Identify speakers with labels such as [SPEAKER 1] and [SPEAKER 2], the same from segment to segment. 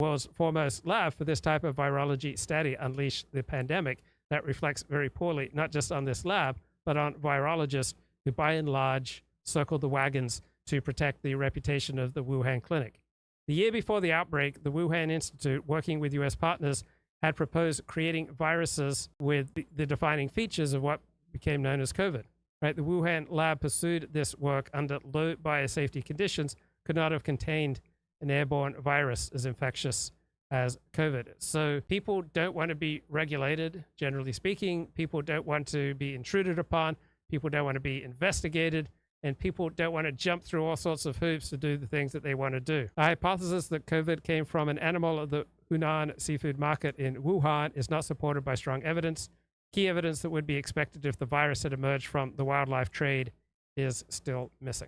[SPEAKER 1] world's foremost lab for this type of virology study unleashed the pandemic. That reflects very poorly, not just on this lab, but on virologists who, by and large, circled the wagons to protect the reputation of the Wuhan clinic. The year before the outbreak, the Wuhan Institute, working with U.S. partners, had proposed creating viruses with the defining features of what became known as COVID. Right? The Wuhan lab pursued this work under low biosafety conditions, could not have contained an airborne virus as infectious as COVID. So people don't want to be regulated, generally speaking. People don't want to be intruded upon. People don't want to be investigated. And people don't want to jump through all sorts of hoops to do the things that they want to do. The hypothesis that COVID came from an animal at the Hunan seafood market in Wuhan is not supported by strong evidence. Key evidence that would be expected if the virus had emerged from the wildlife trade is still missing.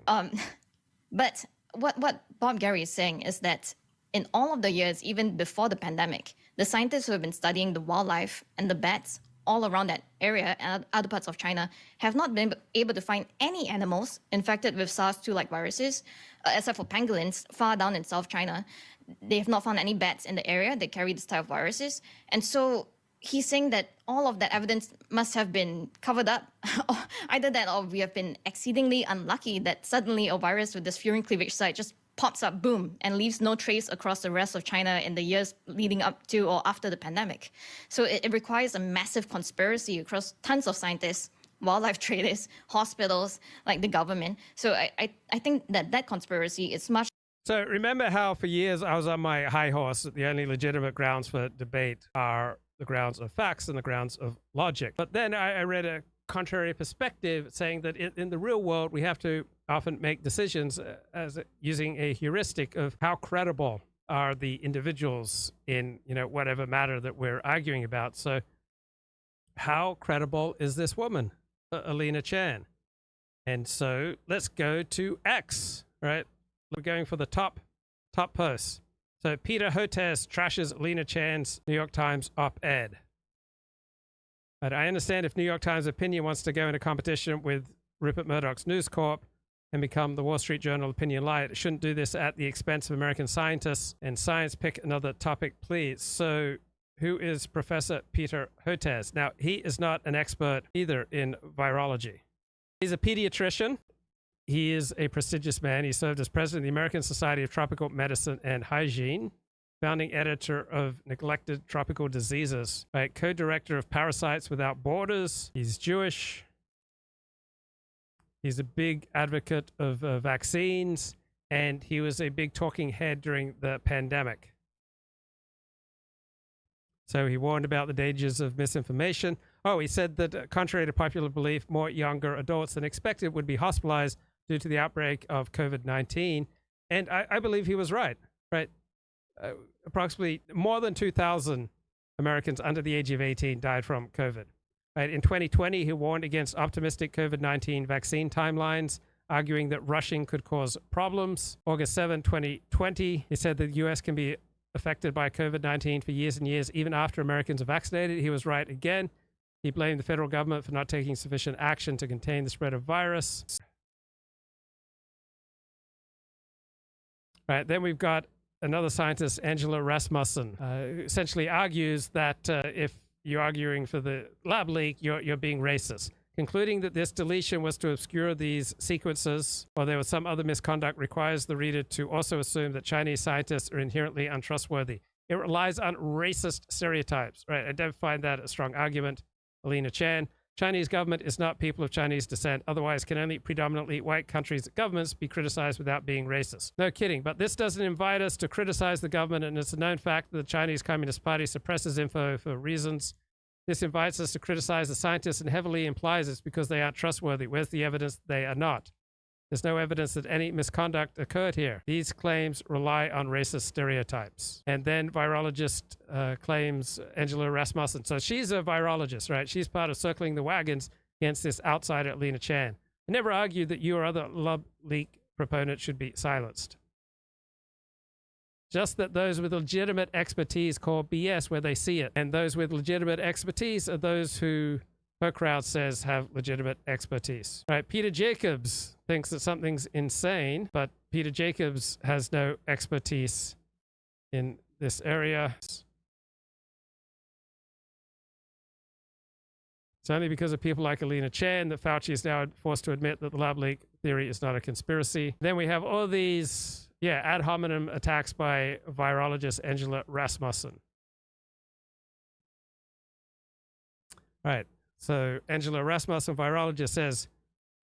[SPEAKER 2] But what Bob Gary is saying is that in all of the years, even before the pandemic, the scientists who have been studying the wildlife and the bats all around that area and other parts of China have not been able to find any animals infected with SARS-2-like viruses, except for pangolins far down in South China. They have not found any bats in the area that carry this type of viruses. And so he's saying that all of that evidence must have been covered up. Either that or we have been exceedingly unlucky that suddenly a virus with this furin cleavage site just pops up, boom, and leaves no trace across the rest of China in the years leading up to or after the pandemic. So it requires a massive conspiracy across tons of scientists, wildlife traders, hospitals, like the government. So I think that conspiracy is much.
[SPEAKER 1] So remember how for years I was on my high horse that the only legitimate grounds for debate are the grounds of facts and the grounds of logic. But then I read a contrary perspective saying that in the real world, we have to often make decisions as using a heuristic of how credible are the individuals in, whatever matter that we're arguing about. So how credible is this woman, Alina Chan? And so let's go to X, right? We're going for the top posts. So Peter Hotez trashes Alina Chan's New York Times op-ed. But I understand if New York Times Opinion wants to go into competition with Rupert Murdoch's News Corp and become the Wall Street Journal Opinion Light, it shouldn't do this at the expense of American scientists and science. Pick another topic, please. So who is Professor Peter Hotez? Now, he is not an expert either in virology. He's a pediatrician. He is a prestigious man. He served as president of the American Society of Tropical Medicine and Hygiene, founding editor of Neglected Tropical Diseases, right? Co-director of Parasites Without Borders. He's Jewish. He's a big advocate of vaccines, and he was a big talking head during the pandemic. So he warned about the dangers of misinformation. Oh, he said that contrary to popular belief, more younger adults than expected would be hospitalized due to the outbreak of COVID-19. And I believe he was right? Approximately more than 2,000 Americans under the age of 18 died from COVID. Right? In 2020, he warned against optimistic COVID-19 vaccine timelines, arguing that rushing could cause problems. August 7, 2020, he said that the U.S. can be affected by COVID-19 for years and years, even after Americans are vaccinated. He was right again. He blamed the federal government for not taking sufficient action to contain the spread of virus. Right, then we've got another scientist, Angela Rasmussen, who essentially argues that if you're arguing for the lab leak, you're being racist, concluding that this deletion was to obscure these sequences or there was some other misconduct requires the reader to also assume that Chinese scientists are inherently untrustworthy. It relies on racist stereotypes, right? I don't find that a strong argument. Alina Chan, Chinese government is not people of Chinese descent. Otherwise, can only predominantly white countries' governments be criticized without being racist? No kidding. But this doesn't invite us to criticize the government, and it's a known fact that the Chinese Communist Party suppresses info for reasons. This invites us to criticize the scientists and heavily implies it's because they aren't trustworthy. Where's the evidence that they are not? There's no evidence that any misconduct occurred here. These claims rely on racist stereotypes. And then virologist claims Angela Rasmussen. So she's a virologist, right? She's part of circling the wagons against this outsider, Alina Chan. I never argued that you or other lab leak proponents should be silenced. Just that those with legitimate expertise call BS where they see it. And those with legitimate expertise are those who her crowd says have legitimate expertise. Right? Peter Jacobs thinks that something's insane, but Peter Jacobs has no expertise in this area. It's only because of people like Alina Chan that Fauci is now forced to admit that the lab leak theory is not a conspiracy. Then we have all these, ad hominem attacks by virologist Angela Rasmussen. Right. So Angela Rasmussen, virologist, says,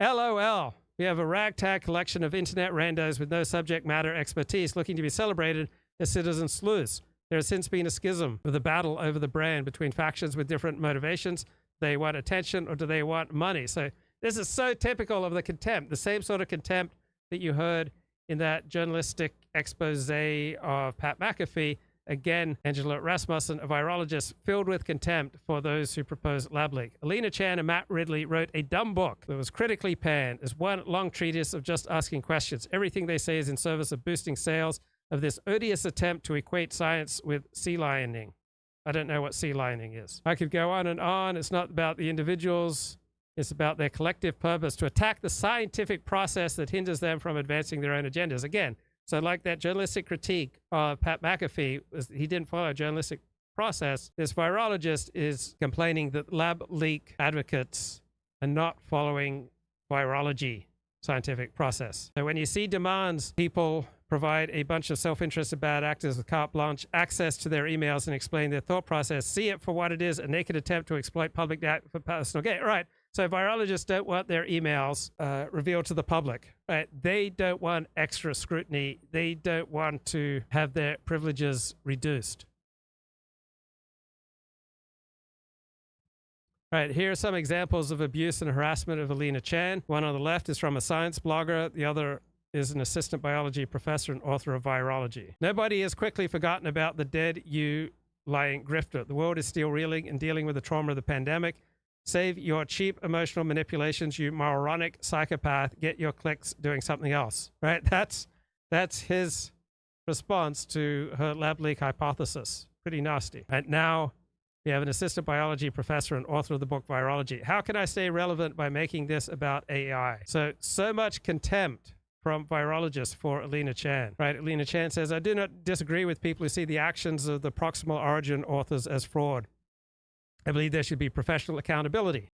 [SPEAKER 1] LOL, we have a ragtag collection of internet randos with no subject matter expertise looking to be celebrated as citizen sleuths. There has since been a schism with a battle over the brand between factions with different motivations. They want attention or do they want money? So this is so typical of the contempt, the same sort of contempt that you heard in that journalistic expose of Pat McAfee. Again, Angela Rasmussen, a virologist, filled with contempt for those who propose lab leak. Alina Chan and Matt Ridley wrote a dumb book that was critically panned as one long treatise of just asking questions. Everything they say is in service of boosting sales of this odious attempt to equate science with sea lioning. I don't know what sea lioning is. I could go on and on. It's not about the individuals. It's about their collective purpose to attack the scientific process that hinders them from advancing their own agendas. Again, so like that journalistic critique of Pat McAfee, he didn't follow a journalistic process. This virologist is complaining that lab leak advocates are not following virology scientific process. So when you see demands, people provide a bunch of self-interested bad actors with carte blanche access to their emails and explain their thought process. See it for what it is, a naked attempt to exploit public data for personal gain. Right. So virologists don't want their emails revealed to the public. Right. They don't want extra scrutiny. They don't want to have their privileges reduced. Right, here are some examples of abuse and harassment of Alina Chan. One on the left is from a science blogger. The other is an assistant biology professor and author of Virology. Nobody has quickly forgotten about the dead you lying grifter. The world is still reeling and dealing with the trauma of the pandemic. Save your cheap emotional manipulations, you moronic psychopath. Get your clicks doing something else. Right, that's his response to her lab leak hypothesis. Pretty nasty. And now we have an assistant biology professor and author of the book Virology. How can I stay relevant by making this about AI? So much contempt from virologists for Alina Chan. Right? Alina Chan says, I do not disagree with people who see the actions of the proximal origin authors as fraud. I believe there should be professional accountability.